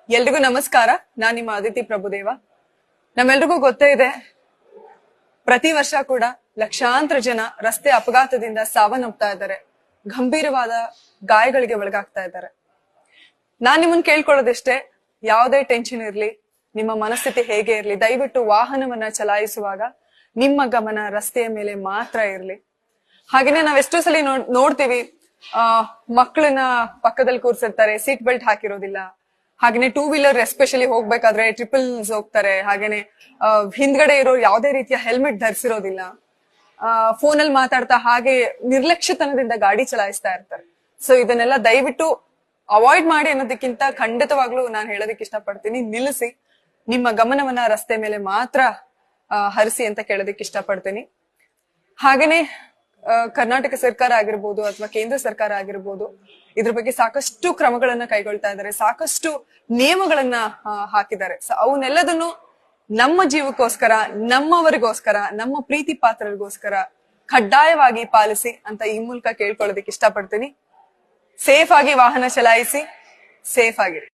ಎಲ್ರಿಗೂ ನಮಸ್ಕಾರ. ನಾನ್ ನಿಮ್ಮ ಅದಿತಿ ಪ್ರಭುದೇವ. ನಮ್ಮೆಲ್ರಿಗೂ ಗೊತ್ತೇ ಇದೆ, ಪ್ರತಿ ವರ್ಷ ಕೂಡ ಲಕ್ಷಾಂತರ ಜನ ರಸ್ತೆ ಅಪಘಾತದಿಂದ ಸಾವನ್ನಪ್ತಾ ಇದ್ದಾರೆ, ಗಂಭೀರವಾದ ಗಾಯಗಳಿಗೆ ಒಳಗಾಗ್ತಾ ಇದ್ದಾರೆ. ನಾನ್ ನಿಮ್ಮನ್ ಕೇಳ್ಕೊಳ್ಳೋದಿಷ್ಟೇ, ಯಾವುದೇ ಟೆನ್ಷನ್ ಇರ್ಲಿ, ನಿಮ್ಮ ಮನಸ್ಥಿತಿ ಹೇಗೆ ಇರ್ಲಿ, ದಯವಿಟ್ಟು ವಾಹನವನ್ನ ಚಲಾಯಿಸುವಾಗ ನಿಮ್ಮ ಗಮನ ರಸ್ತೆಯ ಮೇಲೆ ಮಾತ್ರ ಇರ್ಲಿ. ಹಾಗೇನೆ ನಾವ್ ಎಷ್ಟೋ ಸಲ ನೋಡ್ತೀವಿ, ಮಕ್ಕಳನ್ನ ಪಕ್ಕದಲ್ಲಿ ಕೂರ್ಸಿರ್ತಾರೆ, ಸೀಟ್ ಬೆಲ್ಟ್ ಹಾಕಿರೋದಿಲ್ಲ. ಹಾಗೇನೆ ಟೂ ವೀಲರ್ ಎಸ್ಪೆಷಲಿ ಹೋಗ್ಬೇಕಾದ್ರೆ ಟ್ರಿಪಲ್ಸ್ ಹೋಗ್ತಾರೆ. ಹಾಗೇನೆ ಹಿಂದ್ಗಡೆ ಇರೋ ಯಾವುದೇ ರೀತಿಯ ಹೆಲ್ಮೆಟ್ ಧರಿಸಿರೋದಿಲ್ಲ. ಫೋನಲ್ಲಿ ಮಾತಾಡ್ತಾ ಹಾಗೆ ನಿರ್ಲಕ್ಷ್ಯತನದಿಂದ ಗಾಡಿ ಚಲಾಯಿಸ್ತಾ ಇರ್ತಾರೆ. ಸೊ ಇದನ್ನೆಲ್ಲ ದಯವಿಟ್ಟು ಅವಾಯ್ಡ್ ಮಾಡಿ ಅನ್ನೋದಕ್ಕಿಂತ ಖಂಡಿತವಾಗ್ಲೂ ನಾನು ಹೇಳೋದಕ್ಕೆ ಇಷ್ಟಪಡ್ತೀನಿ, ನಿಲ್ಲಿಸಿ, ನಿಮ್ಮ ಗಮನವನ್ನ ರಸ್ತೆ ಮೇಲೆ ಮಾತ್ರ ಹರಿಸಿ ಅಂತ ಕೇಳೋದಕ್ಕೆ ಇಷ್ಟಪಡ್ತೀನಿ. ಹಾಗೇನೆ ಕರ್ನಾಟಕ ಸರ್ಕಾರ ಆಗಿರ್ಬೋದು ಅಥವಾ ಕೇಂದ್ರ ಸರ್ಕಾರ ಆಗಿರ್ಬೋದು, ಇದ್ರ ಬಗ್ಗೆ ಸಾಕಷ್ಟು ಕ್ರಮಗಳನ್ನ ಕೈಗೊಳ್ತಾ ಇದ್ದಾರೆ, ಸಾಕಷ್ಟು ನಿಯಮಗಳನ್ನ ಹಾಕಿದ್ದಾರೆ. ಸೊ ಅವನ್ನೆಲ್ಲದನ್ನು ನಮ್ಮ ಜೀವಕ್ಕೋಸ್ಕರ, ನಮ್ಮವರಿಗೋಸ್ಕರ, ನಮ್ಮ ಪ್ರೀತಿ ಪಾತ್ರರಿಗೋಸ್ಕರ ಕಡ್ಡಾಯವಾಗಿ ಪಾಲಿಸಿ ಅಂತ ಈ ಮೂಲಕ ಕೇಳ್ಕೊಳ್ಳೋದಕ್ಕೆ ಇಷ್ಟಪಡ್ತೀನಿ. ಸೇಫ್ ಆಗಿ ವಾಹನ ಚಲಾಯಿಸಿ, ಸೇಫ್ ಆಗಿರಿ.